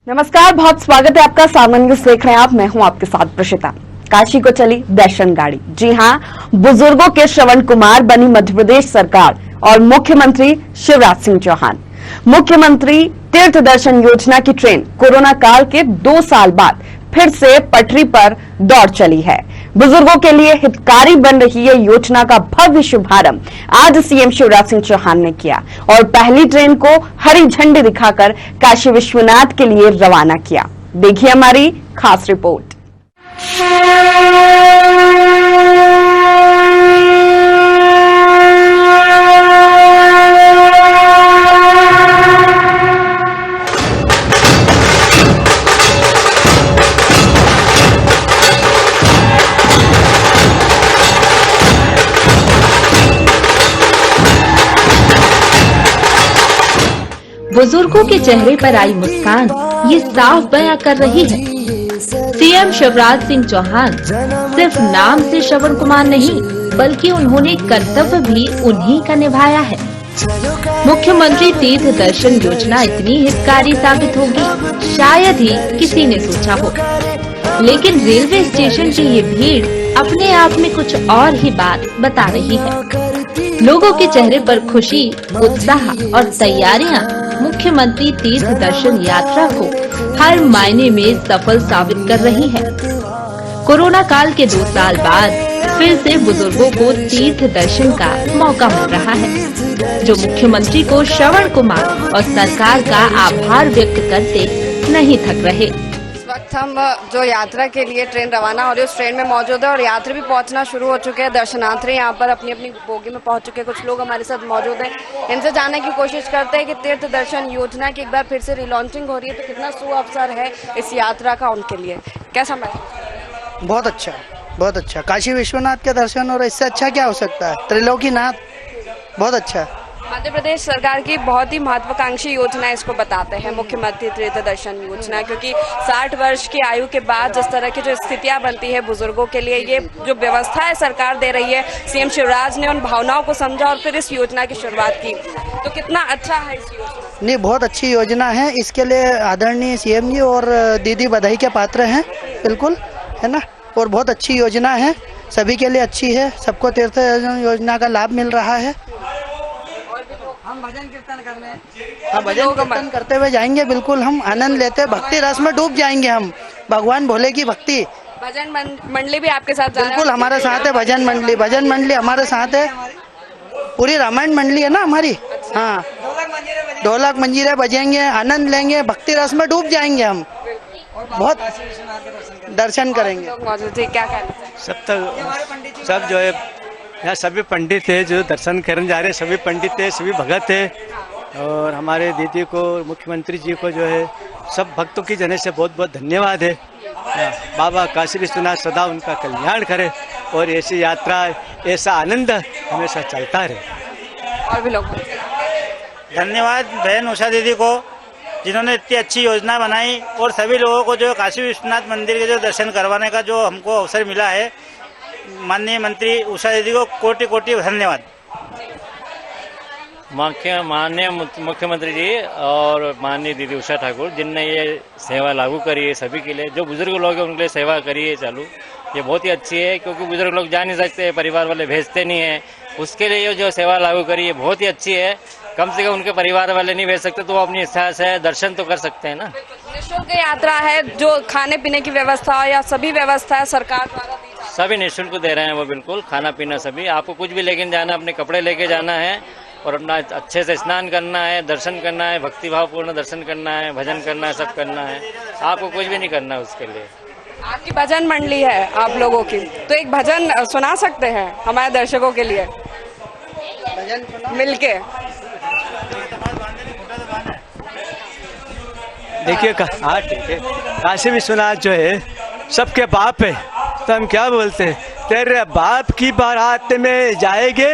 नमस्कार, बहुत स्वागत है आपका। सामान्य न्यूज देख रहे हैं आप, मैं हूं आपके साथ प्रशिता। काशी को चली दर्शन गाड़ी। जी हां, बुजुर्गों के श्रवण कुमार बनी मध्य प्रदेश सरकार और मुख्यमंत्री शिवराज सिंह चौहान। मुख्यमंत्री तीर्थ दर्शन योजना की ट्रेन कोरोना काल के 2 साल बाद फिर से पटरी पर दौड़ चली है। बुजुर्गों के लिए हितकारी बन रही ये योजना का भव्य शुभारंभ आज सीएम शिवराज सिंह चौहान ने किया और पहली ट्रेन को हरी झंडी दिखाकर काशी विश्वनाथ के लिए रवाना किया। देखिए हमारी खास रिपोर्ट। बुजुर्गों के चेहरे पर आई मुस्कान ये साफ बयां कर रही है सीएम शिवराज सिंह चौहान सिर्फ नाम से श्रवण कुमार नहीं, बल्कि उन्होंने कर्तव्य भी उन्हीं का निभाया है। मुख्यमंत्री तीर्थ दर्शन योजना इतनी हितकारी साबित होगी शायद ही किसी ने सोचा हो, लेकिन रेलवे स्टेशन की ये भीड़ अपने आप में कुछ और ही बात बता रही है। लोगों के चेहरे पर खुशी, उत्साह और तैयारियां मुख्यमंत्री तीर्थ दर्शन यात्रा को हर मायने में सफल साबित कर रही है। कोरोना काल के 2 साल बाद फिर से बुजुर्गों को तीर्थ दर्शन का मौका मिल रहा है, जो मुख्यमंत्री को श्रवण कुमार और सरकार का आभार व्यक्त करते नहीं थक रहे। इस वक्त हम जो यात्रा के लिए ट्रेन रवाना हो रही है उस ट्रेन में मौजूद है और यात्री भी पहुंचना शुरू हो चुके हैं। दर्शनार्थी यहाँ पर अपनी अपनी बोगी में पहुंच चुके हैं। कुछ लोग हमारे साथ मौजूद हैं, इनसे जानने की कोशिश करते हैं कि तीर्थ दर्शन योजना की एक बार फिर से रिलॉन्चिंग हो रही है तो कितना सुअवसर है इस यात्रा का उनके लिए, कैसा महसूस? बहुत अच्छा, बहुत अच्छा। काशी विश्वनाथ के दर्शन और इससे अच्छा क्या हो सकता है? त्रिलोकीनाथ, बहुत अच्छा। मध्य प्रदेश सरकार की बहुत ही महत्वाकांक्षी योजना इसको बताते हैं मुख्यमंत्री तीर्थ दर्शन योजना, क्योंकि 60 वर्ष की आयु के बाद जिस तरह की जो स्थितियां बनती है बुजुर्गों के लिए, ये जो व्यवस्था है सरकार दे रही है, सीएम शिवराज ने उन भावनाओं को समझा और फिर इस योजना की शुरुआत की। तो कितना अच्छा है इस योजना? नहीं, बहुत अच्छी योजना है। इसके लिए आदरणीय सीएम जी और दीदी बधाई के पात्र हैं, बिल्कुल, है ना। और बहुत अच्छी योजना है, सभी के लिए अच्छी है। सबको तीर्थ दर्शन योजना का लाभ मिल रहा है। हम भजन कीर्तन करने, भजन कीर्तन करते हुए जाएंगे, बिल्कुल हम आनंद लेते, भक्ति रस में डूब जाएंगे हम, भगवान भोले की भक्ति। भजन मंडली भी आपके साथ? बिल्कुल हमारे साथ है भजन मंडली हमारे साथ है। पूरी रामायण मंडली है ना हमारी। हाँ, ढोलक मंजीरे बजेंगे, आनंद लेंगे, भक्ति रस में डूब जाएंगे हम, बहुत दर्शन करेंगे। क्या कहना? सब जो है यहाँ सभी पंडित है जो दर्शन करने जा रहे हैं, सभी पंडित है, सभी भगत है। और हमारे दीदी को, मुख्यमंत्री जी को जो है सब भक्तों की जने से बहुत बहुत धन्यवाद है। बाबा काशी विश्वनाथ सदा उनका कल्याण करे और ऐसी यात्रा, ऐसा आनंद हमेशा चलता रहे। और भी लोग धन्यवाद बहन उषा दीदी को, जिन्होंने इतनी अच्छी योजना बनाई और सभी लोगों को जो काशी विश्वनाथ मंदिर के जो दर्शन करवाने का जो हमको अवसर मिला है, माननीय मंत्री उषा दीदी को कोटि कोटि धन्यवाद। माननीय मुख्यमंत्री जी और माननीय दीदी उषा ठाकुर, जिनने ये सेवा लागू करी है सभी के लिए, जो बुजुर्ग लोग हैं उनके लिए सेवा करी है चालू, ये बहुत ही अच्छी है। क्योंकि बुजुर्ग लोग जा नहीं सकते, परिवार वाले भेजते नहीं है, उसके लिए ये जो सेवा लागू करी है बहुत ही अच्छी है। कम से कम उनके परिवार वाले नहीं भेज सकते तो वो अपनी इच्छा से दर्शन तो कर सकते हैं ना। निःशुल्क यात्रा है, जो खाने पीने की व्यवस्था या सभी व्यवस्था है सरकार द्वारा दी जाती है? सभी निःशुल्क दे रहे हैं वो, बिल्कुल खाना पीना सभी। आपको कुछ भी लेके जाना, अपने कपड़े लेके जाना है और अपना अच्छे से स्नान करना है, दर्शन करना है, भक्तिभाव पूर्ण दर्शन करना है, भजन करना है, सब करना है। आपको कुछ भी नहीं करना है उसके लिए। आपकी भजन मंडली है आप लोगों की, तो एक भजन सुना सकते हैं हमारे दर्शकों के लिए मिलके? देखिए हाँ ठीक है, काशी विश्वनाथ जो है सबके बाप है, तो हम क्या बोलते हैं, तेरे बाप की बारात में जाएंगे,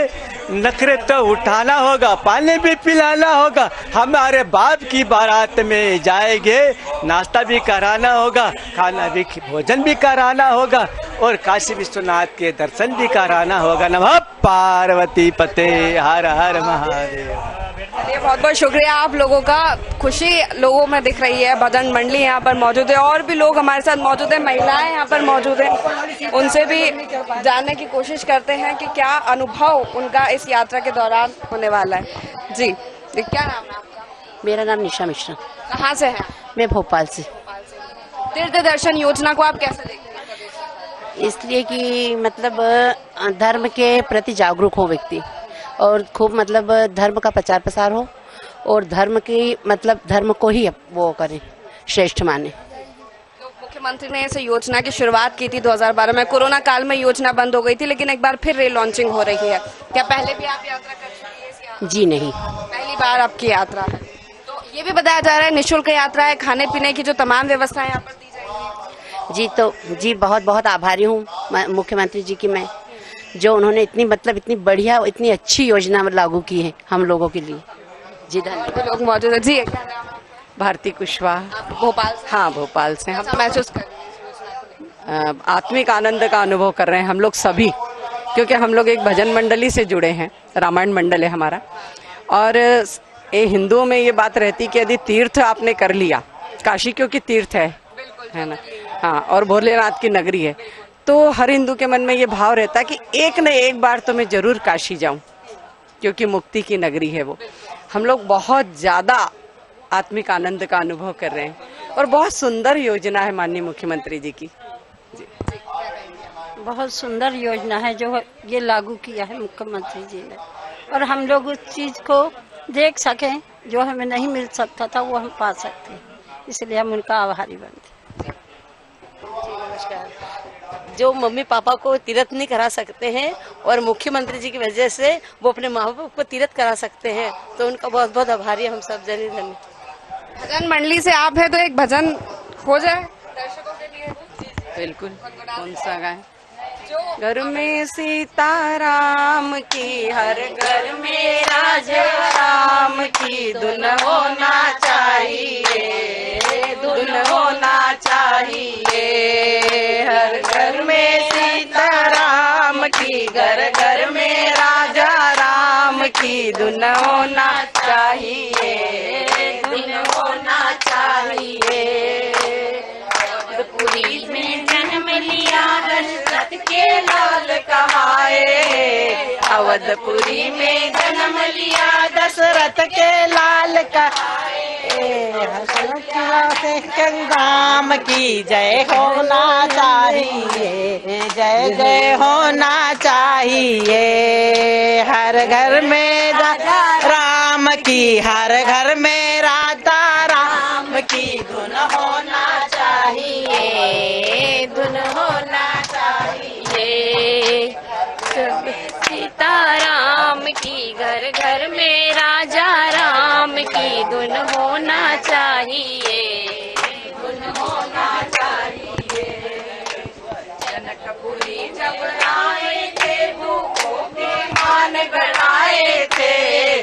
नखरे तो उठाना होगा, पानी भी पिलाना होगा। हमारे बाप की बारात में जाएंगे, नाश्ता भी कराना होगा, खाना भी, भोजन भी कराना होगा और काशी विश्वनाथ के दर्शन भी कराना होगा। नमः पार्वती पते हर हर महादेव। चलिए, बहुत बहुत शुक्रिया आप लोगों का। खुशी लोगों में दिख रही है। भजन मंडली यहाँ पर मौजूद है और भी लोग हमारे साथ मौजूद है, महिलाएं यहाँ पर मौजूद हैं। उनसे भी जानने की कोशिश करते हैं कि क्या अनुभव उनका इस यात्रा के दौरान होने वाला है। जी, क्या नाम है आपका? मेरा नाम निशा मिश्रा। कहाँ से हैं? मैं भोपाल से। तीर्थ दर्शन योजना को आप कैसे देखते हैं? इसलिए कि मतलब धर्म के प्रति जागरूक हो व्यक्ति और खूब मतलब धर्म का प्रचार प्रसार हो और धर्म की मतलब धर्म को ही वो करें, श्रेष्ठ माने। तो मुख्यमंत्री ने इस योजना की शुरुआत की थी 2012 में। कोरोना काल में योजना बंद हो गई थी, लेकिन एक बार फिर रीलॉन्चिंग हो रही है। क्या पहले भी आप यात्रा कर चुकी हैं? जी नहीं, पहली बार आपकी यात्रा है। तो ये भी बताया जा रहा है निःशुल्क यात्रा है, खाने पीने की जो तमाम व्यवस्थाएं यहाँ पर दी जाएंगी। जी तो जी बहुत बहुत आभारी हूँ मुख्यमंत्री जी की मैं, जो उन्होंने इतनी मतलब इतनी बढ़िया इतनी अच्छी योजना लागू की है हम लोगों के लिए। जी धन्यवाद। लोग मौजूद है। जी, क्या नाम है? भारती कुशवाहा। आप भोपाल से? हाँ, भोपाल से। हम कैसा महसूस कर रहे हैं? आत्मिक आनंद का अनुभव कर रहे हैं हम लोग सभी, क्योंकि हम लोग एक भजन मंडली से जुड़े हैं, रामायण मंडल है हमारा। और ये हिंदुओं में ये बात रहती कि यदि तीर्थ आपने कर लिया, काशी क्योंकि तीर्थ है ना, हाँ, और भोलेनाथ की नगरी है, तो हर हिंदू के मन में ये भाव रहता है कि एक न एक बार तो मैं जरूर काशी जाऊं, क्योंकि मुक्ति की नगरी है वो। हम लोग बहुत ज़्यादा आत्मिक आनंद का अनुभव कर रहे हैं और बहुत सुंदर योजना है माननीय मुख्यमंत्री जी की। बहुत सुंदर योजना है जो ये लागू किया है मुख्यमंत्री जी ने, और हम लोग उस चीज़ को देख सकें जो हमें नहीं मिल सकता था वो हम पा सकते हैं, इसलिए हम उनका आभारी बनते हैं। नमस्कार। जो मम्मी पापा को तीर्थ नहीं करा सकते हैं और मुख्यमंत्री जी की वजह से वो अपने माँ बाप को तीर्थ करा सकते हैं, तो उनका बहुत बहुत आभारी हम सब जन धन्य। भजन मंडली से आप है तो एक भजन हो जाए दर्शकों के लिए। बिल्कुल। कौन सा गाएं? घर में सीताराम की, हर घर में राजा राम की धुन होना चाहिए, धुन होना चाहिए। हर घर में सीताराम की, घर घर में राजा राम की धुन होना चाहिए, धुन होना चाहिए। पुरी में जन्म लिया दशरथ के लाल कहाए, अवधपुरी में जन्म लिया दशरथ के लाल कहाए। राम की जय होना चाहिए, जय जय होना चाहिए। हर घर में राम की, हर घर में राधा राम की धुन होना चाहिए, धुन होना चाहिए। सीताराम की, घर घर में राजा राम की धुन होना चाहिए, धुन होना चाहिए। जनकपुरी जब आए थे भूखों के मान बढ़ाए थे,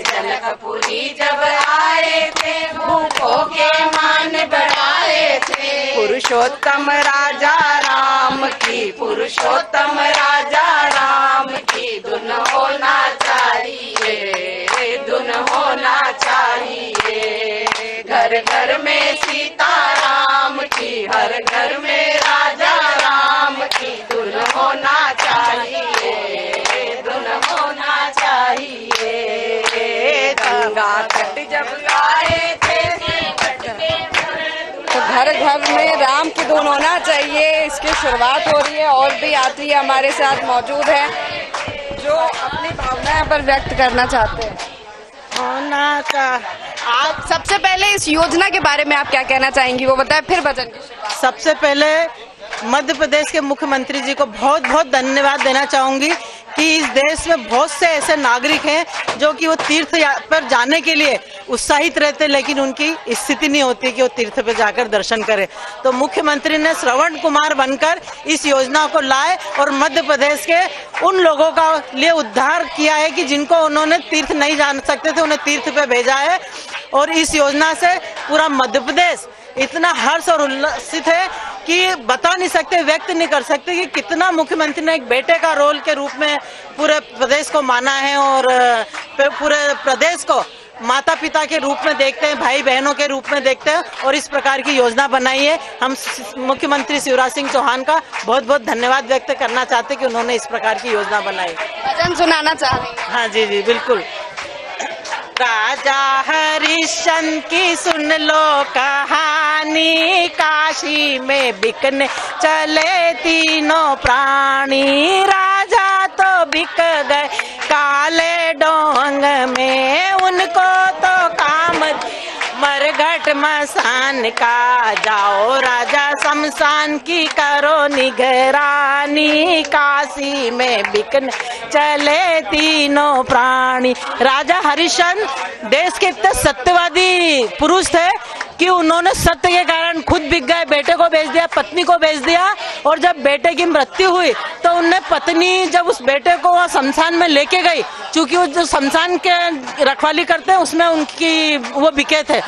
जनकपुरी जब आए थे भूखों के मान बढ़ाए थे। पुरुषोत्तम राजा राम की, पुरुषोत्तम राजा राम की धुन होना चाहिए, धुन होना चाहिए। घर घर में सीताराम की, हर घर में राजा राम की धुन होना चाहिए, धुन होना चाहिए। गंगा तट जब आए थे, तो घर घर में राम की धुन होना चाहिए, इसकी शुरुआत हो रही है। और भी यात्री हमारे साथ मौजूद हैं जो अपनी भावनाएं पर व्यक्त करना चाहते हैं। होना का आप सबसे पहले इस योजना के बारे में आप क्या कहना चाहेंगी, वो बताएं, फिर भजन की शुरुआत। सबसे पहले मध्य प्रदेश के मुख्यमंत्री जी को बहुत बहुत धन्यवाद देना चाहूँगी कि इस देश में बहुत से ऐसे नागरिक हैं जो कि वो तीर्थ पर जाने के लिए उत्साहित रहते, लेकिन उनकी स्थिति नहीं होती कि वो तीर्थ पर जाकर दर्शन करें। तो मुख्यमंत्री ने श्रवण कुमार बनकर इस योजना को लाए और मध्य प्रदेश के उन लोगों का लिए उद्धार किया है कि जिनको उन्होंने तीर्थ नहीं जान सकते थे, उन्हें तीर्थ पे भेजा है। और इस योजना से पूरा मध्य प्रदेश इतना हर्ष और उल्लसित है कि बता नहीं सकते, व्यक्त नहीं कर सकते कि कितना मुख्यमंत्री ने एक बेटे का रोल के रूप में पूरे प्रदेश को माना है और पूरे प्रदेश को माता पिता के रूप में देखते हैं, भाई बहनों के रूप में देखते हैं और इस प्रकार की योजना बनाई है। हम मुख्यमंत्री शिवराज सिंह चौहान का बहुत बहुत धन्यवाद व्यक्त करना चाहते हैं कि उन्होंने इस प्रकार की योजना बनाई। भजन सुनाना चाह रही हैं? हाँ जी जी बिल्कुल। राजा हरिश्चंद्र की सुन लो कहानी, काशी में बिकने चले तीनों प्राणी। राजा तो बिक गए काले डोंग में, उनको तो काम मरघट मसान का। जाओ राजा शमशान की करो निगरानी, काशी में बिकने चले तीनों प्राणी। राजा हरिश्चंद्र देश के इतने सत्यवादी पुरुष थे कि उन्होंने सत्य के कारण खुद बिक गए, बेटे को बेच दिया, पत्नी को बेच दिया। और जब बेटे की मृत्यु हुई तो उनने पत्नी जब उस बेटे को वहाँ शमशान में लेके गई, क्योंकि वो जो शमशान के रखवाली करते हैं उसमें उनकी वो बिके थे,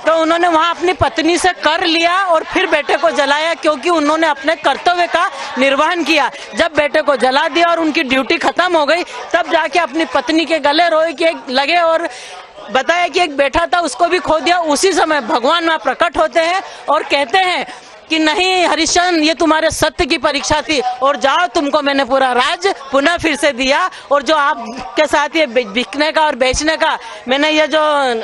तो उन्होंने वहाँ अपनी पत्नी से कर लिया और फिर बेटे को जलाया, क्योंकि उन्होंने अपने कर्तव्य का निर्वहन किया। जब बेटे को जला दिया और उनकी ड्यूटी खत्म हो गई, तब जाके अपनी पत्नी के गले रोए कि लगे और बताया कि एक बेटा था उसको भी खो दिया। उसी समय भगवान वहाँ प्रकट होते हैं और कहते हैं कि नहीं हरिश्चंद्र, ये तुम्हारे सत्य की परीक्षा थी और जाओ, तुमको मैंने पूरा राज्य पुनः फिर से दिया। और जो आपके साथ ये बिकने का और बेचने का मैंने ये जो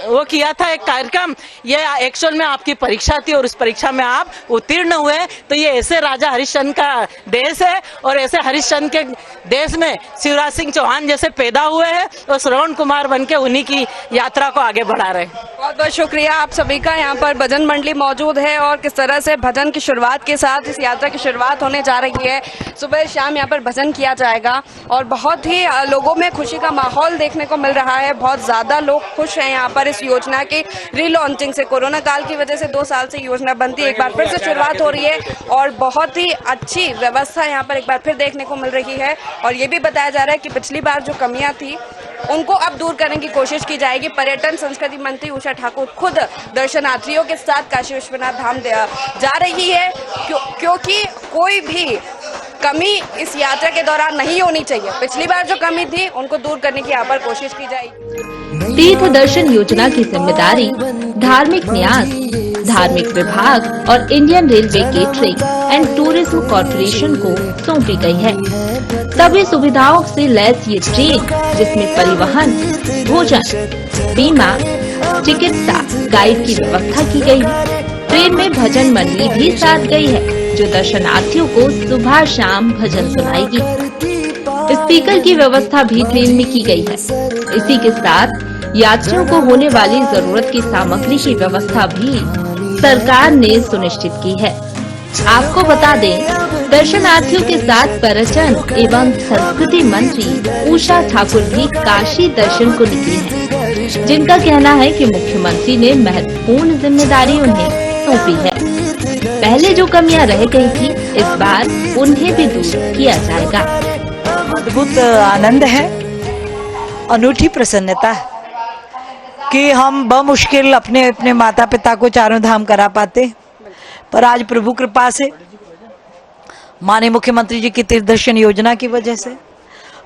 वो किया था एक कार्यक्रम, ये एक्चुअल में आपकी परीक्षा थी और उस परीक्षा में आप उत्तीर्ण हुए। तो ये ऐसे राजा हरिश्चंद्र का देश है और ऐसे हरिश्चंद्र के देश में शिवराज सिंह चौहान जैसे पैदा हुए हैं और श्रवण कुमार बन के उन्हीं की यात्रा को आगे बढ़ा रहे हैं। बहुत बहुत शुक्रिया आप सभी का। यहाँ पर भजन मंडली मौजूद है और किस तरह से भजन की शुरुआत के साथ इस यात्रा की शुरुआत होने जा रही है। सुबह शाम यहाँ पर भजन किया जाएगा और बहुत ही लोगों में खुशी का माहौल देखने को मिल रहा है। बहुत ज़्यादा लोग खुश हैं यहाँ पर इस योजना की रीलॉन्चिंग से। कोरोना काल की वजह से 2 साल से योजना बंद थी, एक बार फिर से शुरुआत हो रही है और बहुत ही अच्छी व्यवस्था यहाँ पर एक बार फिर देखने को मिल रही है। और ये भी बताया जा रहा है कि पिछली बार जो कमियाँ थी उनको अब दूर करने की कोशिश की जाएगी। पर्यटन संस्कृति मंत्री उषा ठाकुर खुद दर्शनार्थियों के साथ काशी विश्वनाथ धाम जा रही है, क्योंकि कोई भी कमी इस यात्रा के दौरान नहीं होनी चाहिए। पिछली बार जो कमी थी उनको दूर करने की यहाँ पर कोशिश की जाएगी। तीर्थ दर्शन योजना की जिम्मेदारी धार्मिक न्यास, धार्मिक विभाग और Indian railway catering and tourism corporation को सौंपी गई है। सभी सुविधाओं से लैस ये ट्रेन, जिसमें परिवहन, भोजन, बीमा, चिकित्सा, गाइड की व्यवस्था की गई है। ट्रेन में भजन मंडली भी साथ गई है, जो दर्शनार्थियों को सुबह शाम भजन सुनाएगी। स्पीकर की व्यवस्था भी ट्रेन में की गई है। इसी के साथ यात्रियों को होने वाली जरूरत की सामग्री की व्यवस्था भी सरकार ने सुनिश्चित की है। आपको बता दें, दर्शनार्थियों के साथ पर्यटन एवं संस्कृति मंत्री उषा ठाकुर भी काशी दर्शन को निकली हैं, जिनका कहना है कि मुख्यमंत्री ने महत्वपूर्ण जिम्मेदारी उन्हें सौंपी है। पहले जो कमियां रह गई थी, इस बार उन्हें भी दूर किया जाएगा। अद्भुत आनंद है, अनूठी प्रसन्नता है कि हम बमुश्किल अपने अपने माता पिता को चारों धाम करा पाते, पर आज प्रभु कृपा से माननीय मुख्यमंत्री जी की तीर्थ दर्शन योजना की वजह से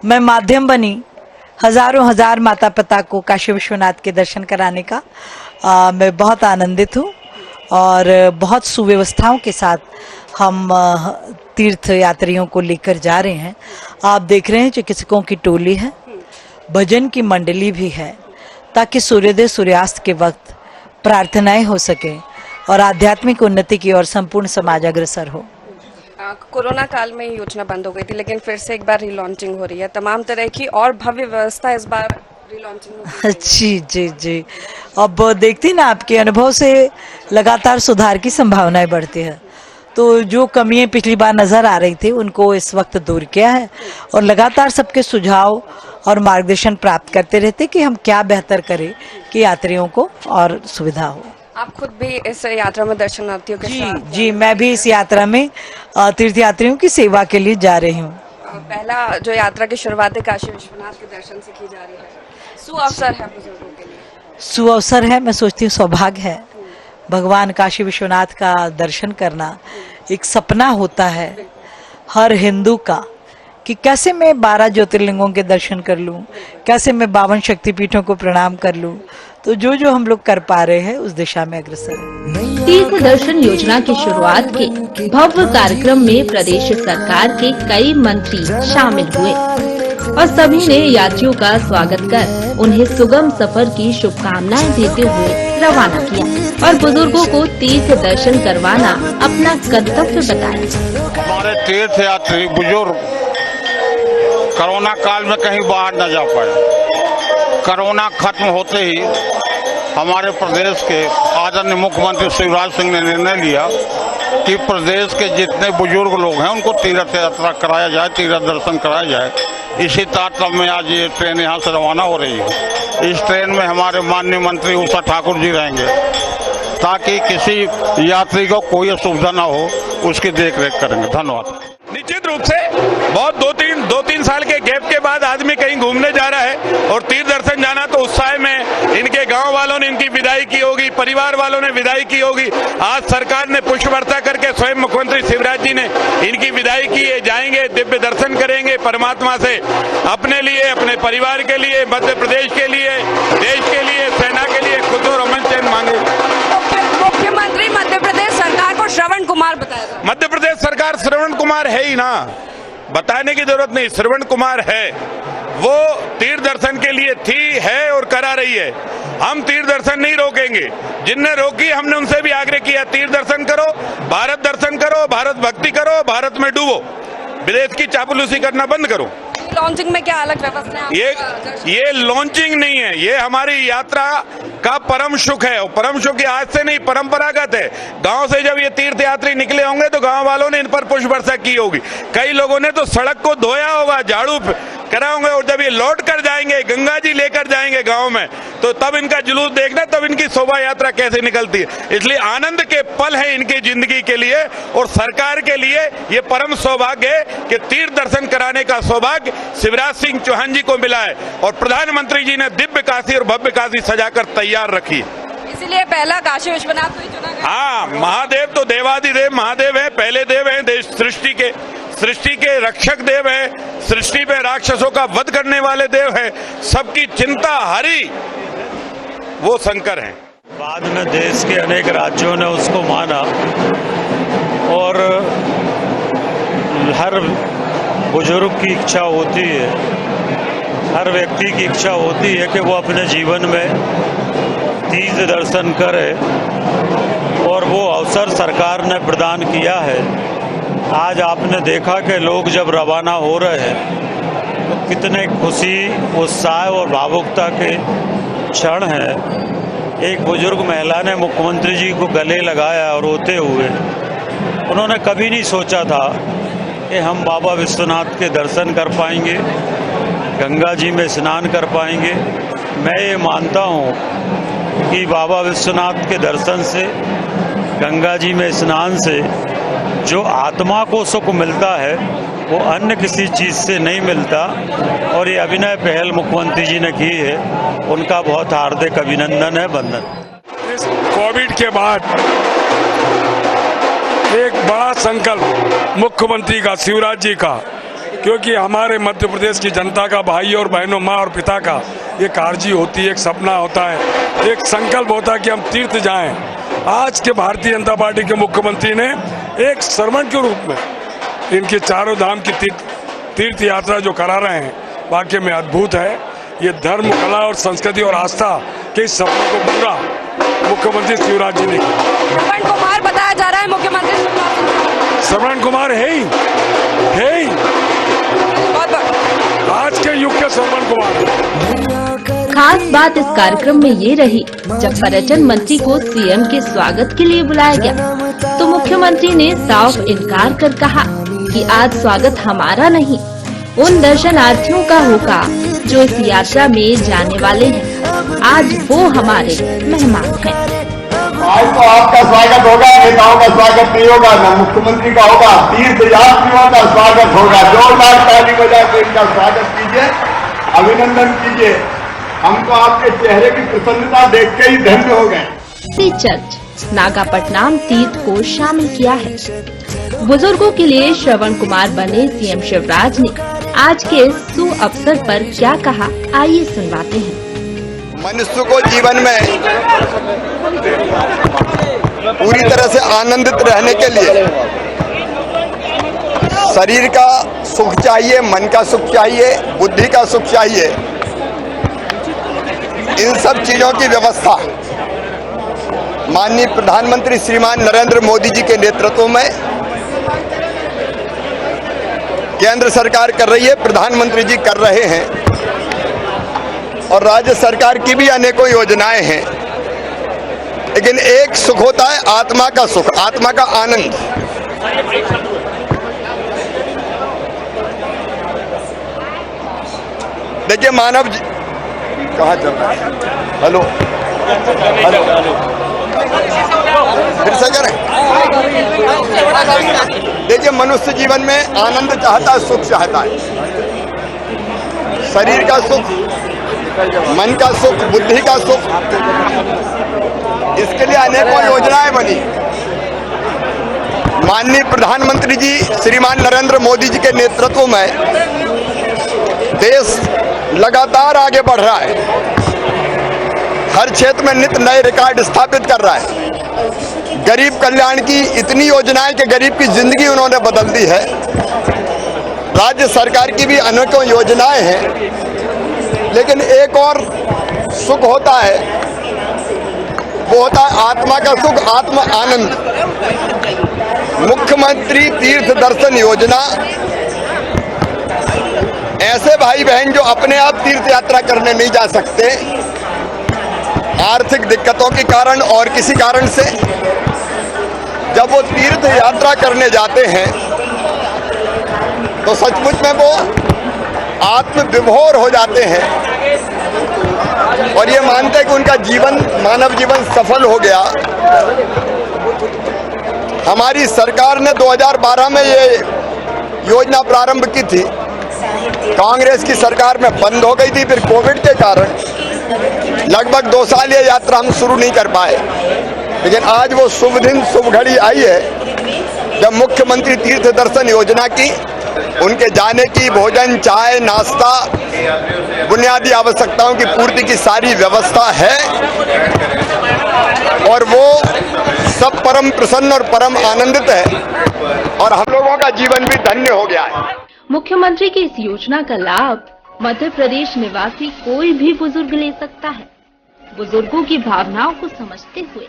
मैं माध्यम बनी हजारों हजार माता पिता को काशी विश्वनाथ के दर्शन कराने का। मैं बहुत आनंदित हूँ और बहुत सुव्यवस्थाओं के साथ हम तीर्थ यात्रियों को लेकर जा रहे हैं। आप देख रहे हैं चिकित्सकों की टोली है, भजन की मंडली भी है, ताकि सूर्योदय सूर्यास्त के वक्त प्रार्थनाएं हो सके और आध्यात्मिक उन्नति की ओर संपूर्ण समाज अग्रसर हो। कोरोना काल में योजना बंद हो गई थी, लेकिन फिर से एक बार रीलॉन्चिंग हो रही है। तमाम तरह की और भव्य व्यवस्था इस बार रीलॉन्चिंग। जी जी जी, अब देखती ना, आपके अनुभव से लगातार सुधार की संभावनाएं बढ़ती है। तो जो कमियां पिछली बार नजर आ रही थी उनको इस वक्त दूर किया है और लगातार सबके सुझाव और मार्गदर्शन प्राप्त करते रहते कि हम क्या बेहतर करें कि यात्रियों को और सुविधा हो। आप खुद भी इस यात्रा में दर्शनार्थियों के साथ? जी, मैं भी इस यात्रा में तीर्थ यात्रियों की सेवा के लिए जा रही हूँ। पहला जो यात्रा की शुरुआत है काशी विश्वनाथ के दर्शन से की जा रही है। सुअवसर है बुजुर्गों के लिए, सुअवसर है, मैं सोचती हूँ सौभाग्य है। भगवान काशी विश्वनाथ का दर्शन करना एक सपना होता है हर हिंदू का, कि कैसे मैं 12 ज्योतिर्लिंगों के दर्शन कर लूं, कैसे मैं 52 शक्तिपीठों को प्रणाम कर लूं। तो जो जो हम लोग कर पा रहे हैं उस दिशा में अग्रसर है। तीर्थ दर्शन योजना की शुरुआत के भव्य कार्यक्रम में प्रदेश सरकार के कई मंत्री शामिल हुए और सभी ने यात्रियों का स्वागत कर उन्हें सुगम सफर की शुभकामनाएं देते हुए रवाना किया और बुजुर्गों को तीर्थ दर्शन करवाना अपना कर्तव्य बताया। हमारे तीर्थ यात्री बुजुर्ग कोरोना काल में कहीं बाहर न जा पाए। कोरोना खत्म होते ही हमारे प्रदेश के आदरणीय मुख्यमंत्री शिवराज सिंह ने निर्णय लिया कि प्रदेश के जितने बुजुर्ग लोग हैं उनको तीर्थ यात्रा कराया जाए, तीर्थ दर्शन कराया जाए। इसी तारतम्य में आज ये ट्रेन यहाँ से रवाना हो रही है। इस ट्रेन में हमारे माननीय मंत्री उषा ठाकुर जी रहेंगे ताकि किसी यात्री को कोई असुविधा ना हो, उसकी देख रेख करेंगे। धन्यवाद। निश्चित रूप से बहुत दो तीन साल के गैप के बाद आदमी कहीं घूमने जा रहा है और तीर्थ दर्शन जाना, तो उत्साह में इनके गांव वालों ने इनकी विदाई की होगी, परिवार वालों ने विदाई की होगी। आज सरकार ने पुष्प वर्षा करके स्वयं मुख्यमंत्री शिवराज जी ने इनकी विदाई की है। जाएंगे, दिव्य दर्शन करेंगे परमात्मा से, अपने लिए, अपने परिवार के लिए, मध्य प्रदेश के लिए, देश के लिए, सेना के लिए खुद और अमन चैन मांगे। मुख्यमंत्री मध्य प्रदेश सरकार को श्रवण कुमार बताया। मध्य प्रदेश सरकार श्रवण कुमार है ही ना, बताने की जरूरत नहीं, श्रवण कुमार है। वो तीर्थ दर्शन के लिए थी, है और करा रही है। हम तीर्थ दर्शन नहीं रोकेंगे। जिनने रोकी हमने उनसे भी आग्रह किया, तीर्थ दर्शन करो, भारत दर्शन करो, भारत भक्ति करो, भारत में डूबो, विदेश की चापलूसी करना बंद करो। लॉन्चिंग में क्या अलग व्यवस्था है? ये लॉन्चिंग नहीं है, ये हमारी यात्रा का परम सुख है। और परम सुख आज से नहीं, परंपरागत है। गांव से जब ये तीर्थ यात्री निकले होंगे तो गांव वालों ने इन पर पुष्प वर्षा की होगी। कई लोगों ने तो सड़क को धोया होगा, झाड़ू करा होंगे। और जब ये लौट कर जाएंगे, गंगा जी लेकर जाएंगे गांव में, तो तब इनका जुलूस देखना, तब इनकी शोभा यात्रा कैसे निकलती है। इसलिए आनंद के पल है इनकी जिंदगी के लिए और सरकार के लिए ये परम सौभाग्य है कि तीर्थ दर्शन कराने का सौभाग्य शिवराज सिंह चौहान जी को मिला है और प्रधानमंत्री जी ने दिव्य काशी और भव्य काशी सजाकर तैयार रखी। इसलिए पहला काशी विश्वनाथ को ही चुना गया। हाँ, महादेव तो देवादिदेव महादेव है, पहले देव है देश सृष्टि के रक्षक देव है, सृष्टि पे राक्षसों का वध करने वाले देव है, सबकी चिंता हरी वो शंकर हैं। बाद में देश के अनेक राज्यों ने उसको माना और हर बुजुर्ग की इच्छा होती है, हर व्यक्ति की इच्छा होती है कि वो अपने जीवन में तीर्थ दर्शन करे और वो अवसर सरकार ने प्रदान किया है। आज आपने देखा कि लोग जब रवाना हो रहे हैं तो कितने खुशी, उत्साह और भावुकता के क्षण हैं। एक बुजुर्ग महिला ने मुख्यमंत्री जी को गले लगाया और रोते हुए, उन्होंने कभी नहीं सोचा था कि हम बाबा विश्वनाथ के दर्शन कर पाएंगे, गंगा जी में स्नान कर पाएंगे। मैं ये मानता हूँ कि बाबा विश्वनाथ के दर्शन से, गंगा जी में स्नान से जो आत्मा को सुख मिलता है वो अन्य किसी चीज़ से नहीं मिलता। और ये अभिनय पहल मुख्यमंत्री जी ने की है, उनका बहुत हार्दिक अभिनंदन है, वंदन। इस कोविड के बाद एक बड़ा संकल्प मुख्यमंत्री का, शिवराज जी का, क्योंकि हमारे मध्य प्रदेश की जनता का, भाई और बहनों, माँ और पिता का एक आरजी होती है, एक सपना होता है, एक संकल्प होता है कि हम तीर्थ जाएं। आज के भारतीय जनता पार्टी के मुख्यमंत्री ने एक श्रवण के रूप में इनके चारों धाम की तीर्थ यात्रा जो करा रहे हैं, वाकई में अद्भुत है। ये धर्म, कला और संस्कृति और आस्था के सपने को पूरा मुख्यमंत्री शिवराज जी ने किया। श्रवण कुमार बताया जा रहा है मुख्यमंत्री श्रवण कुमार है ही आज के युग के श्रवण कुमार। खास बात इस कार्यक्रम में ये रही, जब पर्यटन मंत्री को सीएम के स्वागत के लिए बुलाया गया तो मुख्यमंत्री ने साफ इनकार कर कहा कि आज स्वागत हमारा नहीं, उन दर्शनार्थियों का होगा जो इस यात्रा में जाने वाले हैं। आज वो हमारे मेहमान हैं। आज तो आपका स्वागत होगा, नेताओं का स्वागत नहीं होगा, न मुख्यमंत्री का होगा, तीर्थ यात्रियों का स्वागत होगा। जोरदार ताली बजा के इनका स्वागत कीजिए, अभिनंदन कीजिए। हम तो आपके चेहरे की प्रसन्नता देख के ही धन्य हो गए। चर्च नागापट्टनम तीर्थ को शामिल किया है। बुजुर्गों के लिए श्रवण कुमार बने सीएम शिवराज ने आज के सु अवसर पर क्या कहा, आइए सुनवाते हैं। मनुष्य को जीवन में पूरी तरह से आनंदित रहने के लिए शरीर का सुख चाहिए, मन का सुख चाहिए, बुद्धि का सुख चाहिए। इन सब चीजों की व्यवस्था माननीय प्रधानमंत्री श्रीमान नरेंद्र मोदी जी के नेतृत्व में केंद्र सरकार कर रही है, प्रधानमंत्री जी कर रहे हैं और राज्य सरकार की भी अनेकों योजनाएं हैं। लेकिन एक सुख होता है आत्मा का सुख, आत्मा का आनंद। देखिए मानव कहाँ चल रहा है? हेलो हेलो फिर से करें। देखिए मनुष्य जीवन में आनंद चाहता है, सुख चाहता है, शरीर का सुख, मन का सुख, बुद्धि का सुख। इसके लिए अनेकों योजनाएं बनी। माननीय प्रधानमंत्री जी श्रीमान नरेंद्र मोदी जी के नेतृत्व में देश लगातार आगे बढ़ रहा है, हर क्षेत्र में नित्य नए रिकॉर्ड स्थापित कर रहा है। गरीब कल्याण की इतनी योजनाएं कि गरीब की जिंदगी उन्होंने बदल दी है। राज्य सरकार की भी अनेकों योजनाएं हैं। लेकिन एक और सुख होता है, वो होता है आत्मा का सुख, आत्म आनंद। मुख्यमंत्री तीर्थ दर्शन योजना ऐसे भाई बहन जो अपने आप तीर्थ यात्रा करने नहीं जा सकते, आर्थिक दिक्कतों के कारण और किसी कारण से, जब वो तीर्थ यात्रा करने जाते हैं तो सचमुच में वो आत्मविभोर हो जाते हैं और ये मानते हैं कि उनका जीवन, मानव जीवन सफल हो गया। हमारी सरकार ने 2012 में ये योजना प्रारंभ की थी, कांग्रेस की सरकार में बंद हो गई थी। फिर कोविड के कारण लगभग 2 साल ये यात्रा हम शुरू नहीं कर पाए। लेकिन आज वो शुभ दिन, शुभ घड़ी आई है जब मुख्यमंत्री तीर्थ दर्शन योजना की, उनके जाने की भोजन, चाय, नाश्ता, बुनियादी आवश्यकताओं की पूर्ति की सारी व्यवस्था है और वो सब परम प्रसन्न और परम आनंदित है और हम लोगों का जीवन भी धन्य हो गया है। मुख्यमंत्री की इस योजना का लाभ मध्य प्रदेश निवासी कोई भी बुजुर्ग ले सकता है। बुजुर्गों की भावनाओं को समझते हुए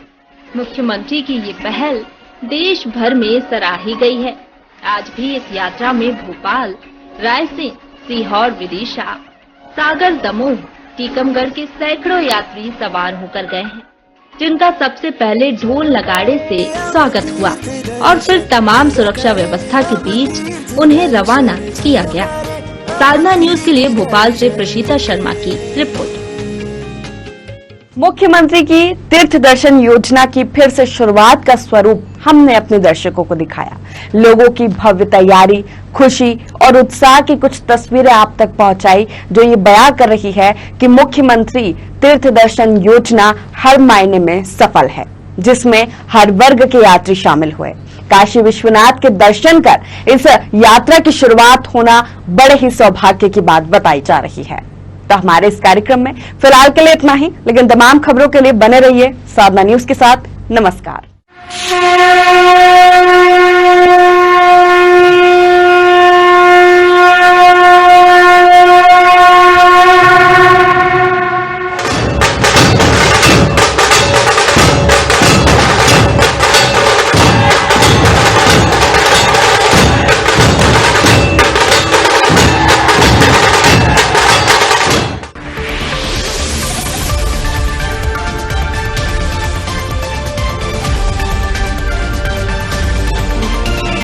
मुख्यमंत्री की ये पहल देश भर में सराही गई है। आज भी इस यात्रा में भोपाल, रायसेन, सीहोर, विदिशा, सागर, दमोह, टीकमगढ़ के सैकड़ों यात्री सवार होकर गए हैं, जिनका सबसे पहले ढोल नगाड़े से स्वागत हुआ और फिर तमाम सुरक्षा व्यवस्था के बीच उन्हें रवाना किया गया। साधना न्यूज के लिए भोपाल से प्रशीता शर्मा की रिपोर्ट। मुख्यमंत्री की तीर्थ दर्शन योजना की फिर से शुरुआत का स्वरूप हमने अपने दर्शकों को दिखाया। लोगों की भव्य तैयारी, खुशी और उत्साह की कुछ तस्वीरें आप तक पहुंचाई, जो ये बयां कर रही है कि मुख्यमंत्री तीर्थ दर्शन योजना हर मायने में सफल है, जिसमें हर वर्ग के यात्री शामिल हुए। काशी विश्वनाथ के दर्शन कर इस यात्रा की शुरुआत होना बड़े ही सौभाग्य की बात बताई जा रही है। तो हमारे इस कार्यक्रम में फिलहाल के लिए इतना ही, लेकिन तमाम खबरों के लिए बने रहिए साधना न्यूज के साथ। नमस्कार।